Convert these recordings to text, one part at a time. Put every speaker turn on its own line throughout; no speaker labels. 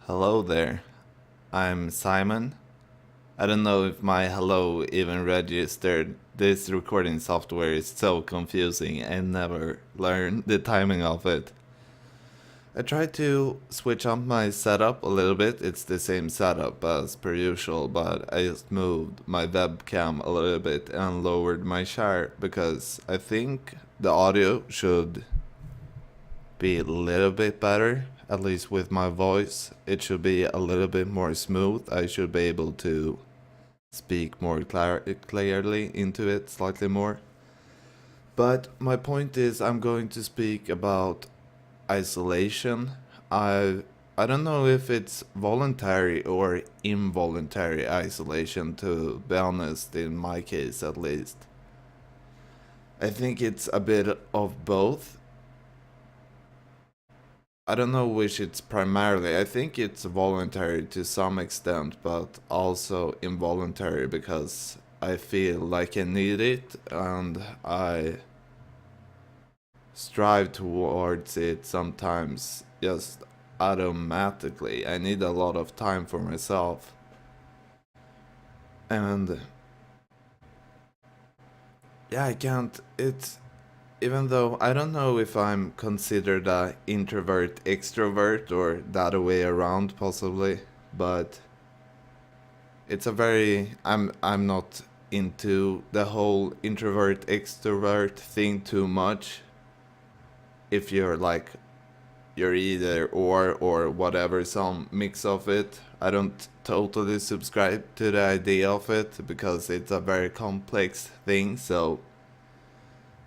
Hello there. I'm Simon. I don't know if my hello even registered. This recording software is so confusing. I never learned the timing of it. I tried to switch up my setup a little bit. It's the same setup as per usual, but I just moved my webcam a little bit and lowered my share because I think the audio should be a little bit better, at least with my voice. It should be a little bit more smooth. I should be able to speak more clearly into it slightly more. But my point is, I'm going to speak about isolation. I don't know if it's voluntary or involuntary isolation, to be honest, in my case at least. I think it's a bit of both. I don't know which it's primarily. I think it's voluntary to some extent, but also involuntary because I feel like I need it and I strive towards it sometimes just automatically. I need a lot of time for myself. And yeah, I can't. It's even though I don't know if I'm considered a introvert extrovert or the other way around possibly, but it's a very I'm not into the whole introvert extrovert thing too much. If you're like you're either or whatever, some mix of it. I don't totally subscribe to the idea of it because it's a very complex thing, so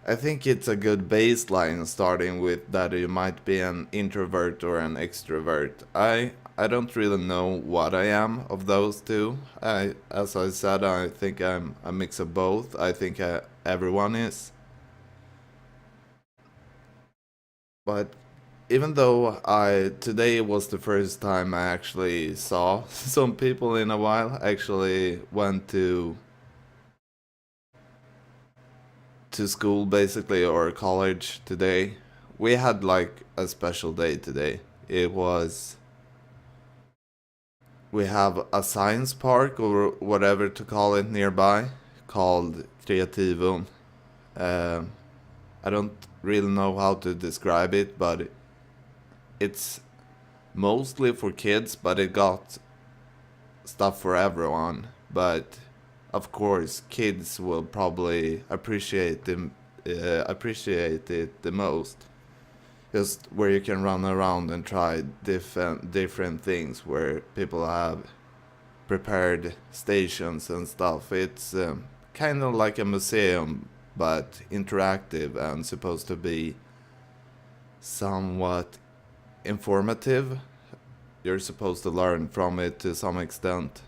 I think it's a good baseline starting with that you might be an introvert or an extrovert. I don't really know what I am of those two. As I said, I think I'm a mix of both. I think everyone is. But even though I today was the first time I actually saw some people in a while, I actually went to school basically or college today. We had like a special day today. It was we have a science park or whatever to call it nearby called Creativum. Um, I don't really know how to describe it, but it's mostly for kids, but it got stuff for everyone. But of course, kids will probably appreciate it the most. Just where you can run around and try different things, where people have prepared stations and stuff. It's kind of like a museum, but interactive and supposed to be somewhat informative. You're supposed to learn from it to some extent.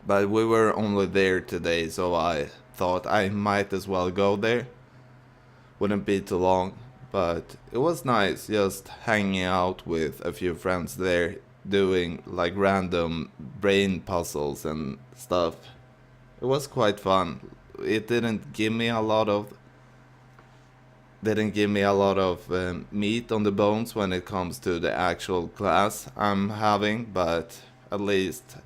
But we were only there today, so I thought I might as well go there. Wouldn't be too long, but it was nice just hanging out with a few friends there, doing like random brain puzzles and stuff. It was quite fun. It didn't give me a lot of meat on the bones when it comes to the actual class I'm having, but at least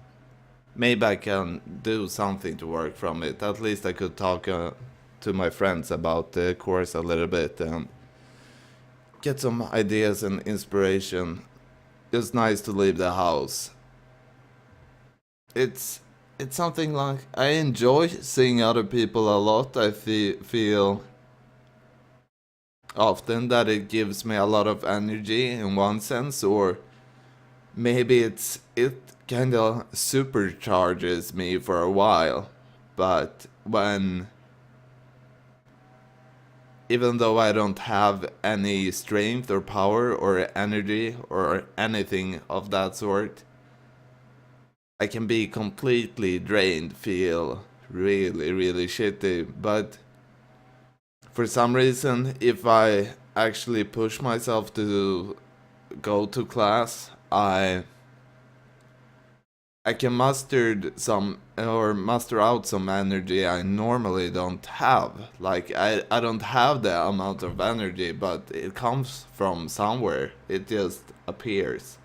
maybe I can do something to work from it. At least I could talk to my friends about the course a little bit and get some ideas and inspiration. It's nice to leave the house. It's it's something like I enjoy seeing other people a lot. I feel often that it gives me a lot of energy in one sense, or maybe it kind of supercharges me for a while. But when even though I don't have any strength or power or energy or anything of that sort, I can be completely drained, feel really, really shitty. But for some reason, if I actually push myself to go to class, I can muster out some energy I normally don't have. Like I don't have the amount of energy, but it comes from somewhere. It just appears.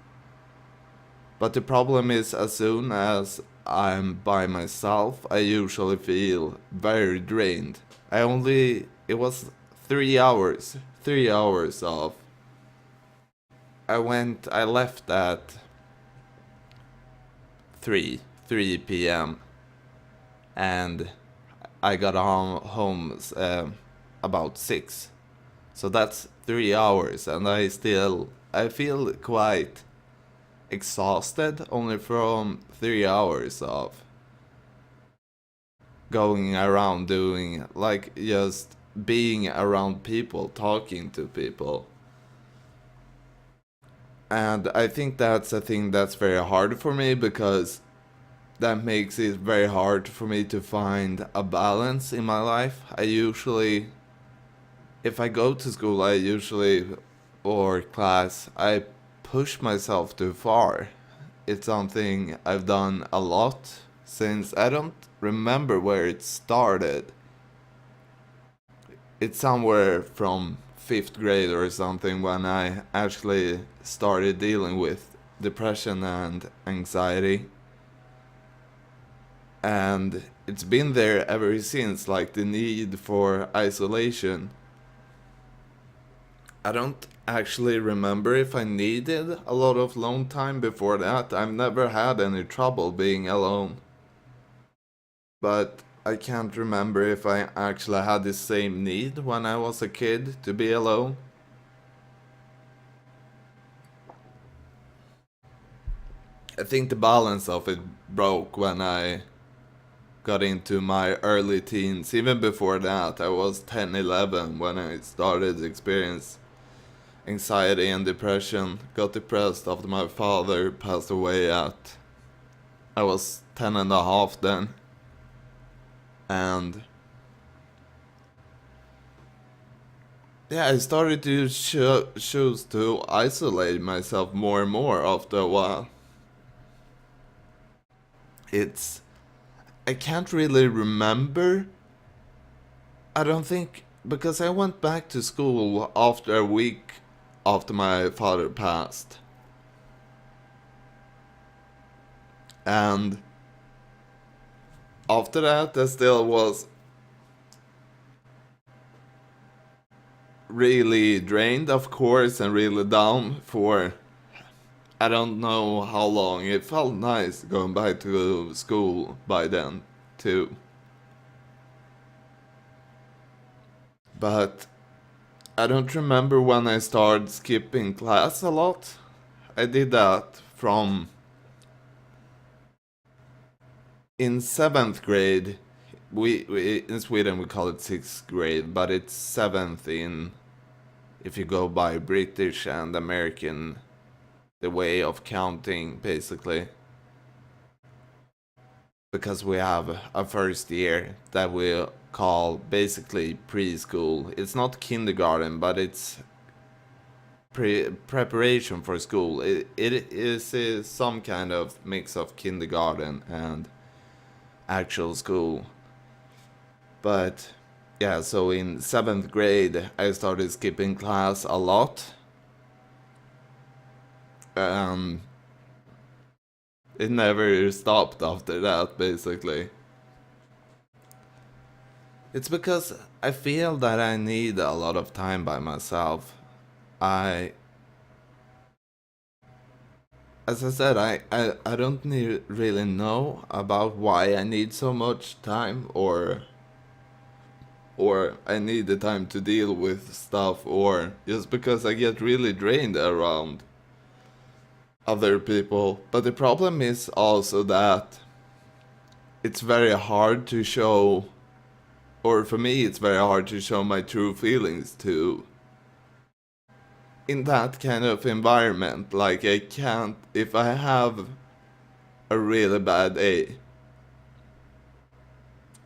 But the problem is, as soon as I'm by myself, I usually feel very drained. It was 3 hours, 3 hours of. I left at 3 p.m. and I got home about 6. So that's 3 hours, and I feel quite exhausted only from 3 hours of going around doing, like, just being around people, talking to people. And I think that's a thing that's very hard for me, because that makes it very hard for me to find a balance in my life. If I go to school, or class, I push myself too far. It's something I've done a lot since I don't remember where it started. It's somewhere from 5th grade or something, when I actually started dealing with depression and anxiety. And it's been there ever since, like the need for isolation. I don't actually remember if I needed a lot of alone time before that. I've never had any trouble being alone. But I can't remember if I actually had the same need when I was a kid to be alone. I think the balance of it broke when I got into my early teens. Even before that, I was 10, 11 when I started to experience anxiety and depression. Got depressed after my father passed away I was 10 and a half then. And yeah, I started to choose to isolate myself more and more after a while. It's I can't really remember. I don't think, because I went back to school after a week after my father passed. And after that, I still was really drained, of course, and really down for I don't know how long. It felt nice going back to school by then, too. But I don't remember when I started skipping class a lot. I did that from in 7th grade. We in Sweden we call it 6th grade, but it's 7th in if you go by British and American, the way of counting, basically. Because we have a first year that we call basically preschool. It's not kindergarten, but it's preparation for school. It is some kind of mix of kindergarten and actual school. But yeah, so in 7th grade, I started skipping class a lot. Um, it never stopped after that, basically. It's because I feel that I need a lot of time by myself. I, as I said, I don't really know about why I need so much time, or I need the time to deal with stuff, or just because I get really drained around other people. But the problem is also that it's very hard to show, or for me, it's very hard to show my true feelings to in that kind of environment. Like, I can't, if I have a really bad day,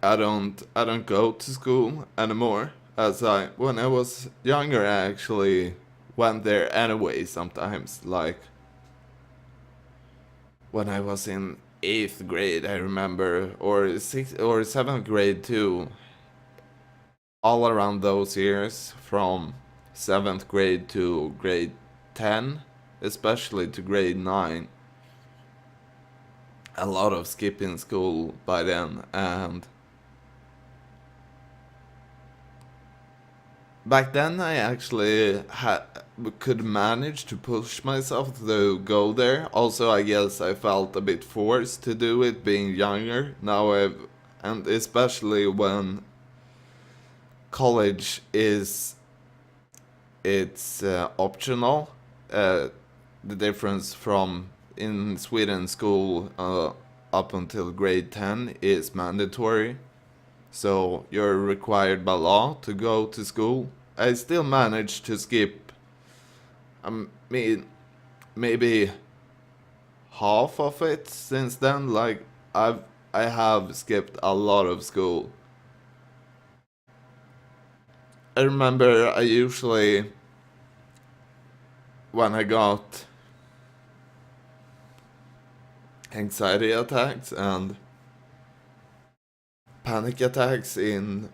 I don't go to school anymore. When I was younger, I actually went there anyway sometimes. Like, when I was in 8th grade, I remember, or 6th or 7th grade too. All around those years, from 7th grade to grade 10, especially to grade 9, a lot of skipping school by then, and back then I actually could manage to push myself to go there. Also, I guess I felt a bit forced to do it being younger. And especially when college is it's optional. Uh, the difference from in Sweden school up until grade 10 is mandatory. So you're required by law to go to school. I still managed to skip, I mean, maybe half of it since then. Like I have skipped a lot of school. I remember I usually, when I got anxiety attacks and panic attacks in,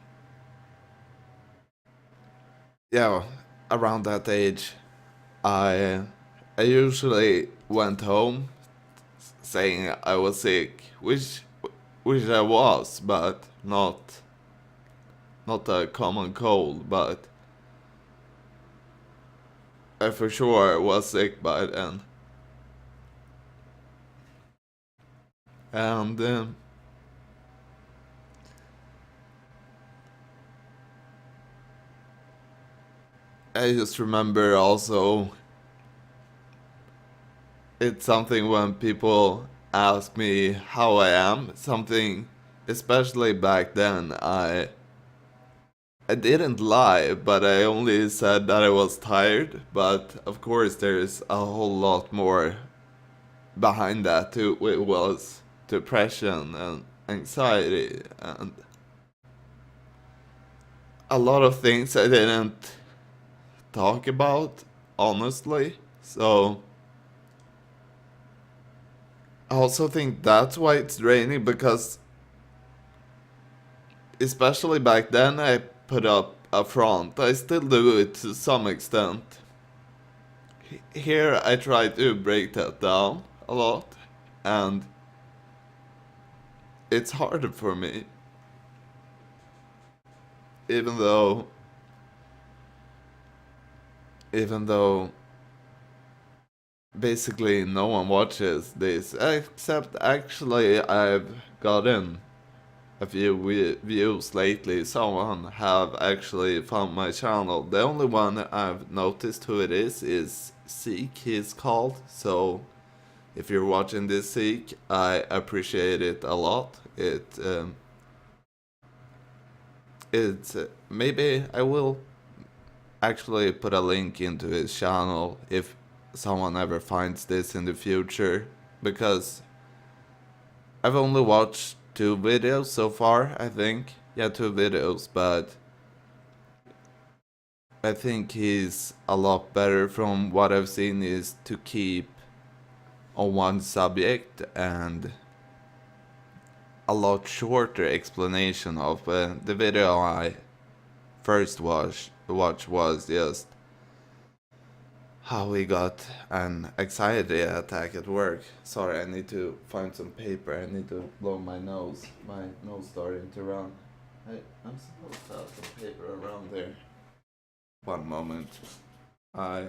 yeah, around that age, I I usually went home saying I was sick, which I was, but not a common cold, but I for sure was sick by then. And I just remember also it's something when people ask me how I am, something especially back then I didn't lie, but I only said that I was tired, but of course there's a whole lot more behind that too. It was depression and anxiety and a lot of things I didn't talk about honestly. So I also think that's why it's draining because especially back then I put up a front. I still do it to some extent. Here I try to break that down a lot and it's harder for me even though even though basically no one watches this except actually I've gotten a few views lately. Someone have actually found my channel. The only one I've noticed who it is Seek he's called. So if you're watching this, Seek, I appreciate it a lot. Maybe I will actually put a link into his channel if someone ever finds this in the future, because I've only watched 2 videos so far, I think. Yeah, 2 videos, but I think he's a lot better from what I've seen is to keep on one subject and a lot shorter explanation of the video I first watched was just how he got an anxiety attack at work. Sorry, I need to find some paper. I need to blow my nose. My nose starting to run. I'm supposed to have some paper around there. One moment. I.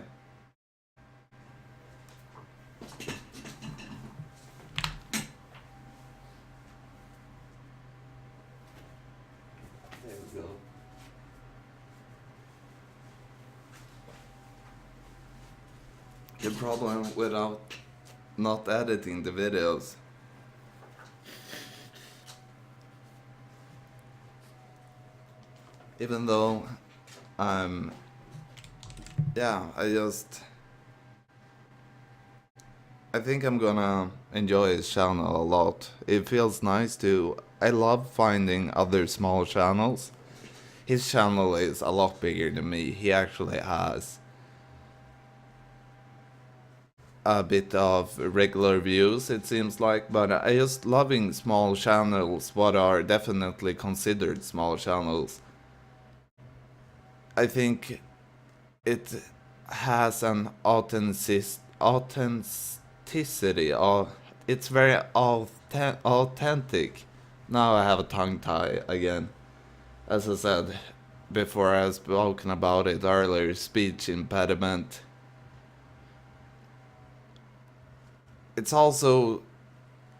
There we go. The problem without not editing the videos. Even though I'm, I think I'm gonna enjoy his channel a lot. It feels nice to, I love finding other small channels. His channel is a lot bigger than me. He actually has a bit of regular views, it seems like, but I just loving small channels, what are definitely considered small channels. I think it has an authenticity. it's very authentic. Now I have a tongue tie again. As I said before, I've spoken about it earlier, speech impediment. It's also,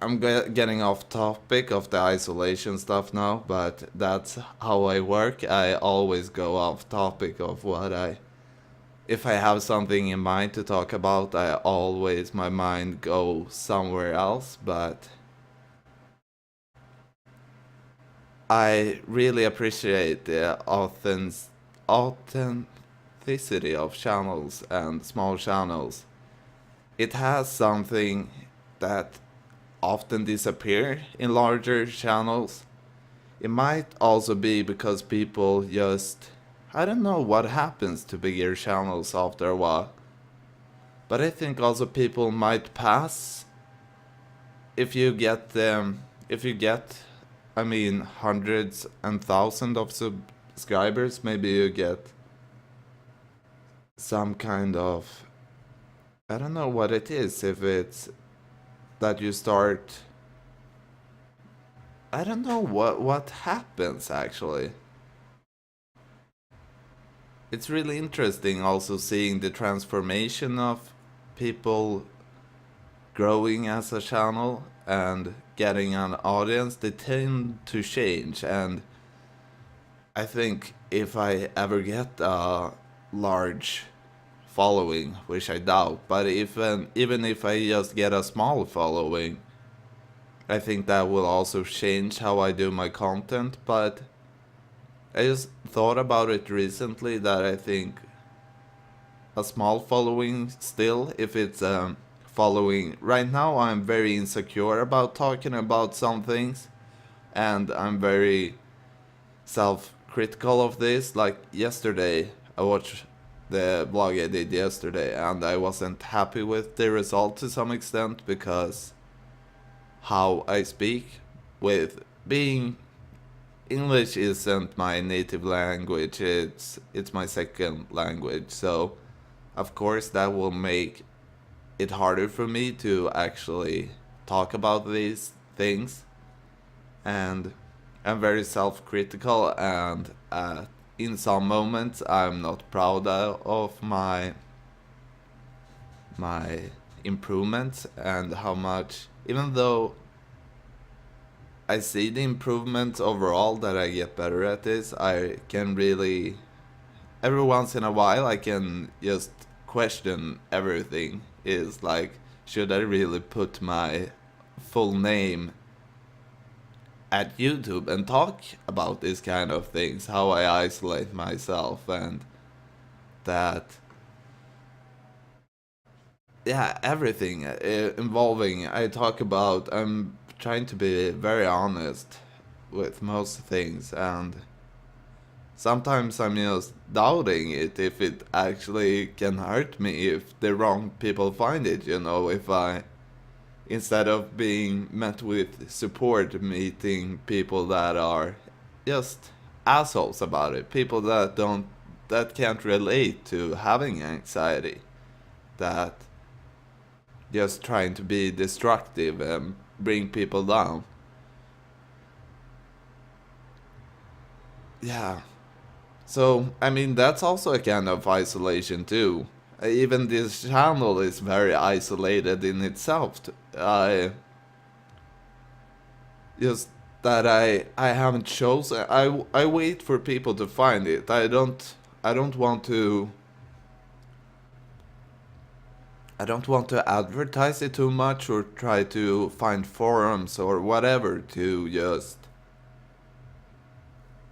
I'm getting off topic of the isolation stuff now, but that's how I work. I always go off topic of what I. If I have something in mind to talk about, my mind goes somewhere else, but I really appreciate the authenticity of channels and small channels. It has something that often disappear in larger channels. It might also be because people just, I don't know what happens to bigger channels after a while. But I think also people might pass if you get if you get, I mean, hundreds and thousands of subscribers, maybe you get some kind of, I don't know what it is, if it's that you start, I don't know what happens actually. It's really interesting also seeing the transformation of people growing as a channel and getting an audience. They tend to change, and I think if I ever get a large following, which I doubt, but even if I just get a small following, I think that will also change how I do my content. But I just thought about it recently that I think a small following still, if it's following. Right now, I'm very insecure about talking about some things, and I'm very self-critical of this. Like yesterday, I watched the vlog I did yesterday, and I wasn't happy with the result to some extent because how I speak, with being English isn't my native language, it's my second language. So of course that will make it harder for me to actually talk about these things. And I'm very self-critical, and in some moments I'm not proud of my improvements and how much, even though I see the improvements overall that I get better at this, I can really, every once in a while I can just question everything. Is like, should I really put my full name at YouTube and talk about these kind of things, how I isolate myself, and that, yeah, everything involving, I talk about, I'm trying to be very honest with most things, and sometimes I'm just doubting it, if it actually can hurt me if the wrong people find it, if I, instead of being met with support, meeting people that are just assholes about it, people that can't relate to having anxiety, that just trying to be destructive and bring people down. Yeah. So, I mean, that's also a kind of isolation too. Even this channel is very isolated in itself. I just that I haven't chosen. I wait for people to find it. I don't want to. I don't want to advertise it too much or try to find forums or whatever to just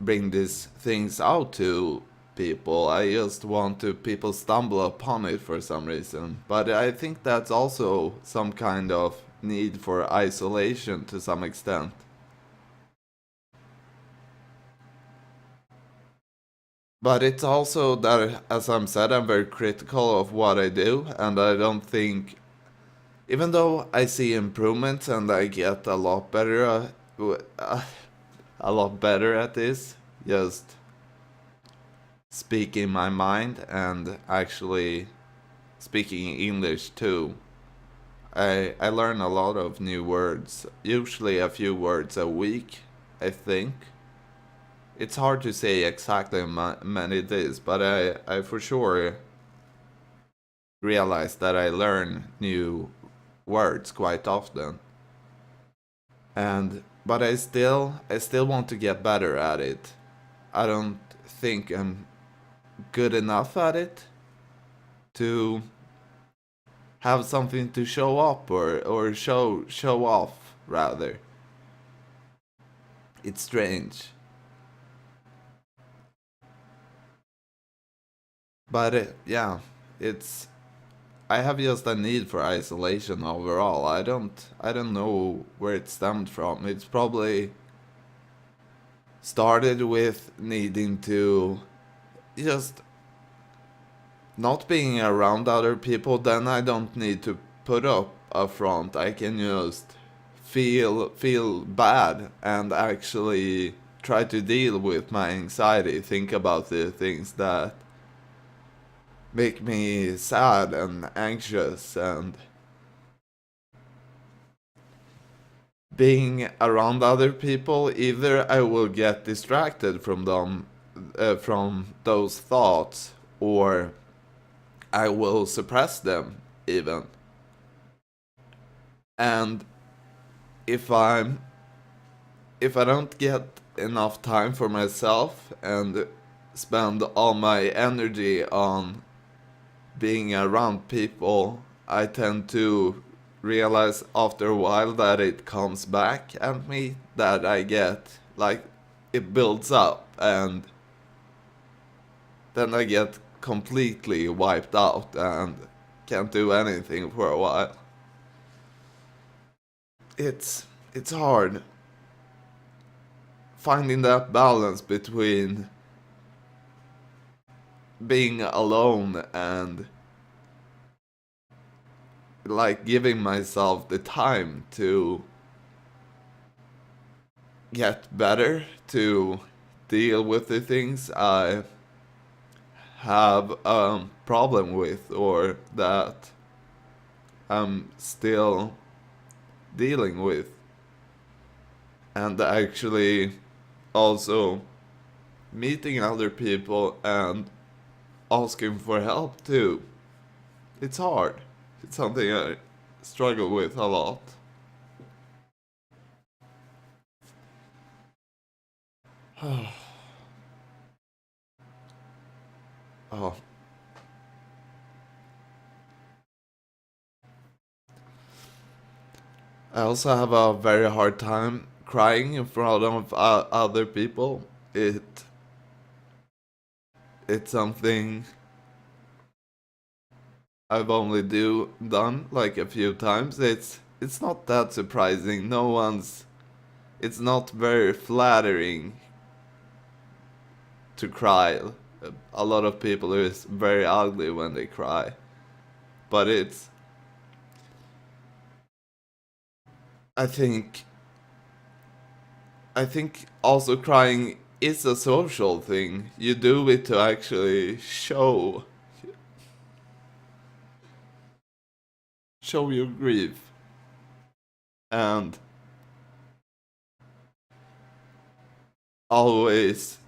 bring these things out to people. I just want to people stumble upon it for some reason. But I think that's also some kind of need for isolation to some extent. But it's also that, as I'm said, I'm very critical of what I do, and I don't think, even though I see improvements and I get a lot better at this, just speaking my mind and actually speaking English too. I learn a lot of new words, usually a few words a week, I think. It's hard to say exactly how many it is, but I for sure realize that I learn new words quite often. And but I still want to get better at it. I don't think I'm good enough at it to have something to show up or show off rather. It's strange. But yeah, it's I have just a need for isolation overall. I don't know where it stemmed from. It's probably started with needing to just not being around other people. Then I don't need to put up a front. I can just feel bad and actually try to deal with my anxiety, think about the things that make me sad and anxious, and being around other people, either I will get distracted from them, from those thoughts, or I will suppress them even. And if I'm if I don't get enough time for myself and spend all my energy on being around people, I tend to realize after a while that it comes back at me, that I get like it builds up, and then I get completely wiped out and can't do anything for a while. It's hard finding that balance between being alone and like giving myself the time to get better, to deal with the things I have a problem with or that I'm still dealing with, and actually also meeting other people and asking for help too. It's hard. It's something I struggle with a lot. Oh, I also have a very hard time crying in front of other people. It's something I've only do done like a few times. It's not that surprising. No one's. It's not very flattering to cry. A lot of people is very ugly when they cry, but I think I think also crying is a social thing. You do it to actually show your grief, and always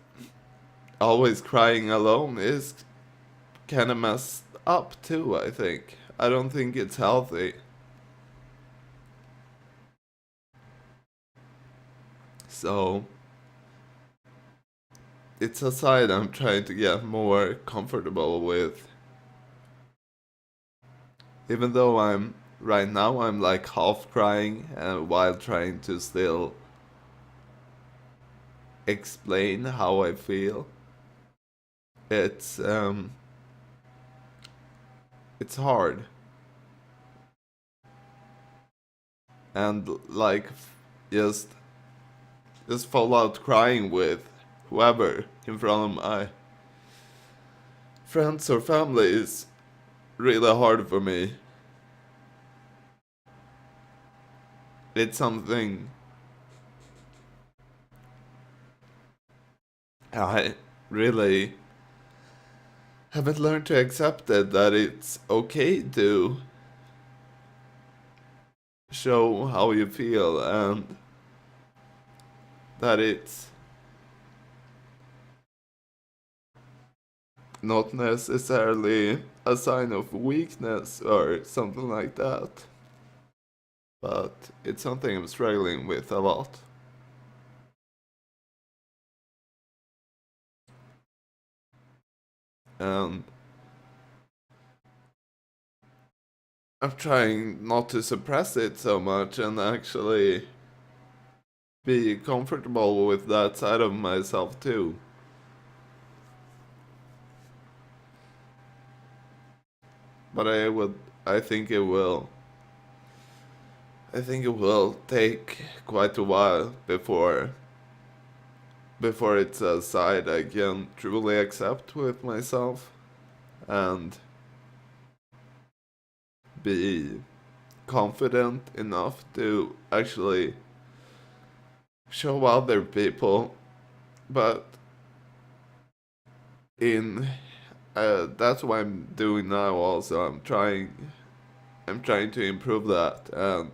always crying alone is kind of messed up too, I think. I don't think it's healthy. So it's a side I'm trying to get more comfortable with. Even though right now I'm like half crying and while trying to still explain how I feel. It's it's hard, and like just just fall out crying with whoever in front of my friends or family is really hard for me. It's something I really haven't learned to accept, it that it's okay to show how you feel, and that it's not necessarily a sign of weakness or something like that, but it's something I'm struggling with a lot. And I'm trying not to suppress it so much and actually be comfortable with that side of myself too. But I think it will. I think it will take quite a while before it's a side I can truly accept with myself and be confident enough to actually show other people. But in that's what I'm doing now. Also, I'm trying to improve that, and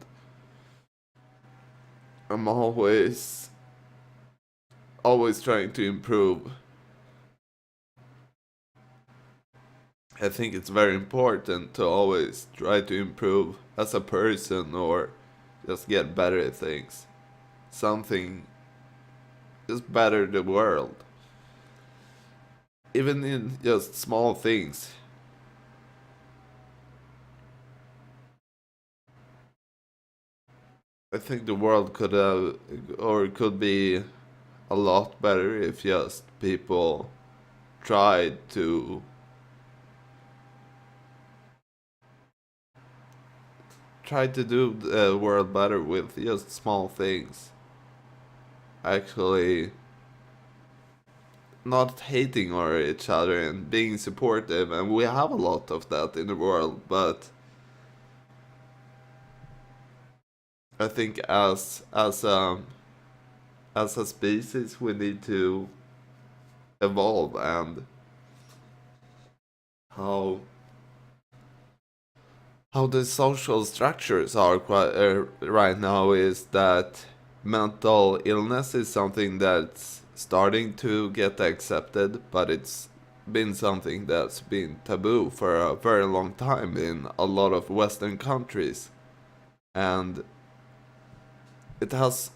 I'm always trying to improve. I think it's very important to always try to improve as a person or just get better at things. Something just better the world. Even in just small things. I think the world could have or could be a lot better if just people tried to do the world better with just small things. Actually, not hating or each other and being supportive, and we have a lot of that in the world. But I think as a species, we need to evolve, and how the social structures are quite, right now is that mental illness is something that's starting to get accepted, but it's been something that's been taboo for a very long time in a lot of Western countries. And it has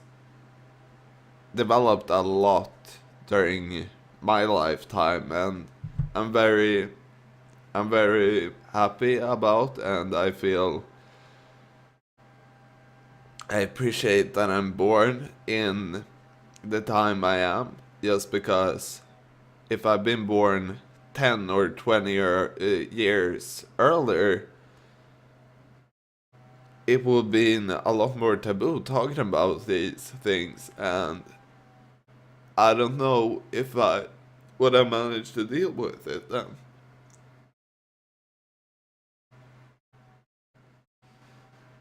developed a lot during my lifetime, and I'm very I'm very happy about, and I appreciate that I'm born in the time I am, just because if I've been born 10 or 20 years earlier, it would be a lot more taboo talking about these things, and I don't know if I would have managed to deal with it then.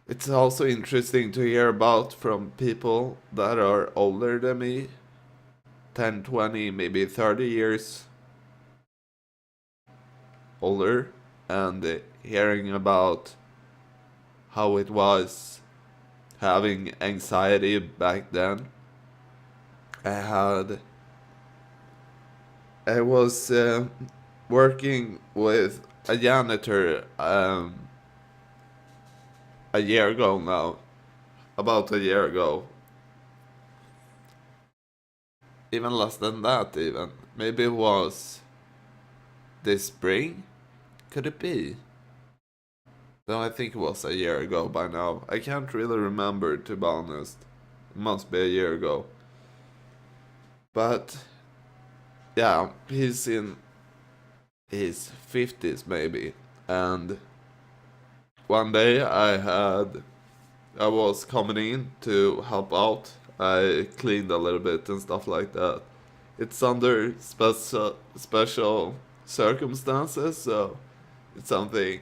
It's also interesting to hear about from people that are older than me, 10, 20, maybe 30 years older, and hearing about how it was having anxiety back then. I had I was working with a janitor a year ago now, about a year ago, even less than that, even maybe it was this spring. Could it be? No, I think it was a year ago by now. I can't really remember, to be honest. It must be a year ago. But yeah, he's in his 50s maybe. And one day I was coming in to help out. I cleaned a little bit and stuff like that. It's under special circumstances, so it's something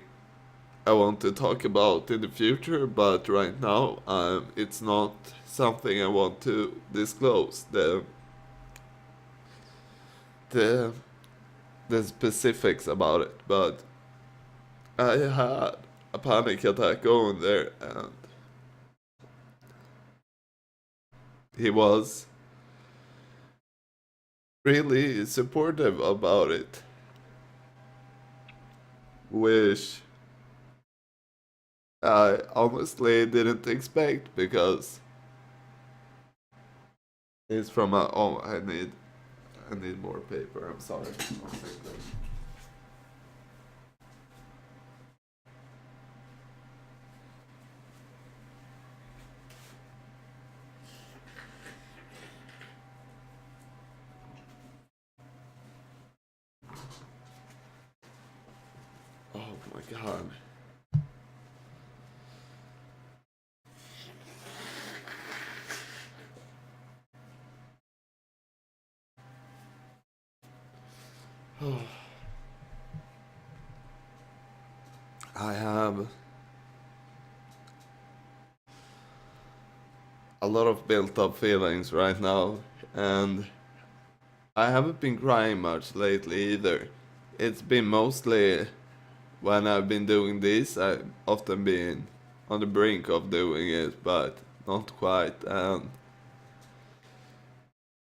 I want to talk about in the future, but right now, it's not something I want to disclose the the specifics about it. But I had a panic attack going there, and he was really supportive about it, which I honestly didn't expect because he's from a. Oh, I need more paper. I'm sorry. One second. Oh my god. I have a lot of built up feelings right now, and I haven't been crying much lately either. It's been mostly when I've been doing this, I've often been on the brink of doing it, but not quite, and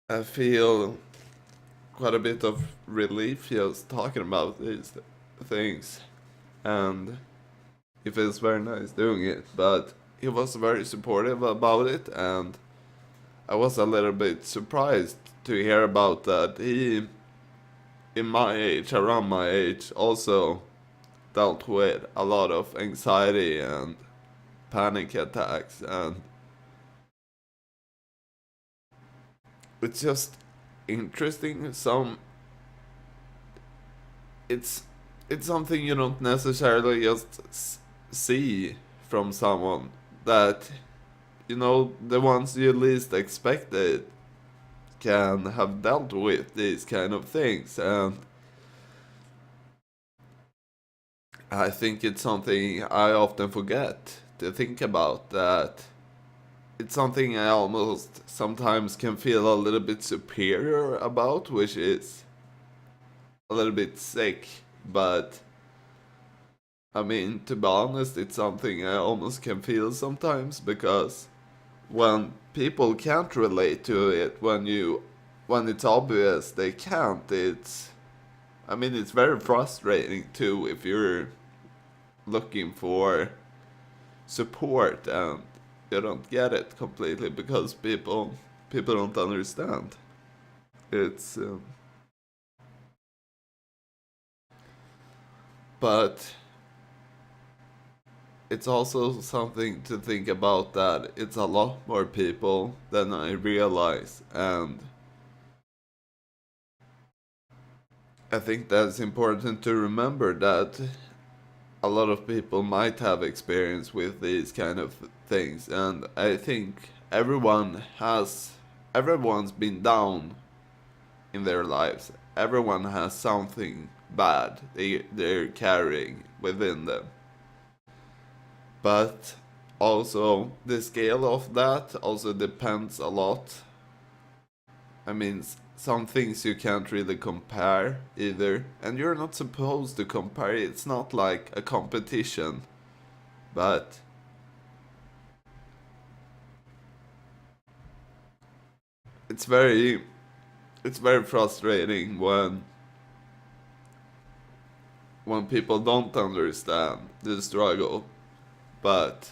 I feel quite a bit of relief just talking about these things, and it feels very nice doing it, but he was very supportive about it, and I was a little bit surprised to hear about that. He, in my age, around my age, also dealt with a lot of anxiety and panic attacks, and it's just interesting. It's it's something you don't necessarily just see from someone that the ones you least expected can have dealt with these kind of things, and I think it's something I often forget to think about, that it's something I almost sometimes can feel a little bit superior about, which is a little bit sick, but I mean, to be honest, it's something I almost can feel sometimes, because when people can't relate to it, when it's obvious they can't, I mean, it's very frustrating too if you're looking for support and you don't get it completely because people don't understand. It's but it's also something to think about, that it's a lot more people than I realize, and I think that's important to remember, that a lot of people might have experience with these kind of things, and I think everyone's been down in their lives. Everyone has something bad they're carrying within them. But also the scale of that also depends a lot. I mean, some things you can't really compare either, and you're not supposed to compare. It's not like a competition, but it's very it's very frustrating when people don't understand the struggle, but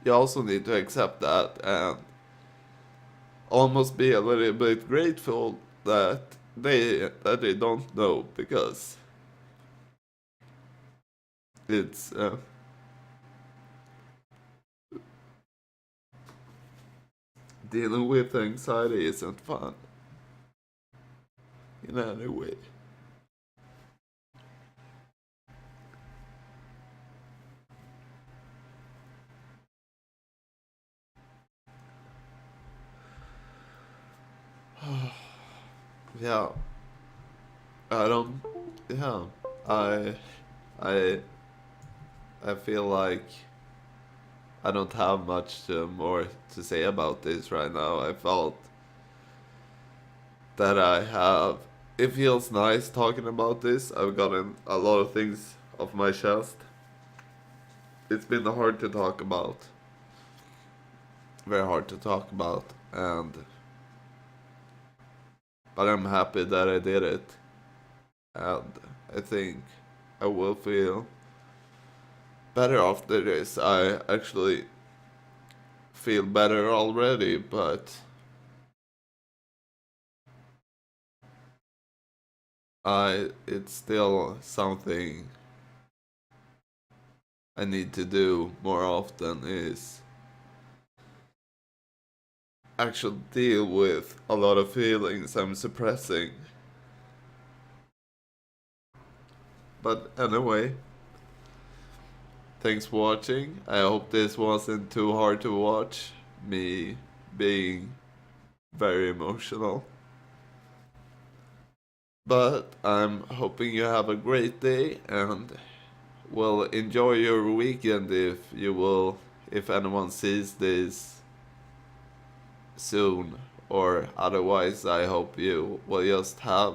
you also need to accept that and almost be a little bit grateful that they don't know, because it's dealing with anxiety isn't fun in any way. Yeah, I don't. Yeah, I I I feel like I don't have much more to say about this right now. I felt that I have. It feels nice talking about this. I've gotten a lot of things off my chest. It's been hard to talk about, very hard to talk about, and but I'm happy that I did it, and I think I will feel better after this. I actually feel better already, but it's still something I need to do more often, is actually deal with a lot of feelings I'm suppressing. But anyway, thanks for watching. I hope this wasn't too hard to watch, me being very emotional. But I'm hoping you have a great day and will enjoy your weekend if anyone sees this soon, or otherwise I hope you will just have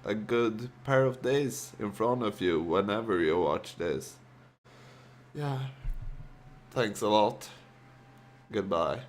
a good pair of days in front of you whenever you watch this. Yeah, thanks a lot. Goodbye.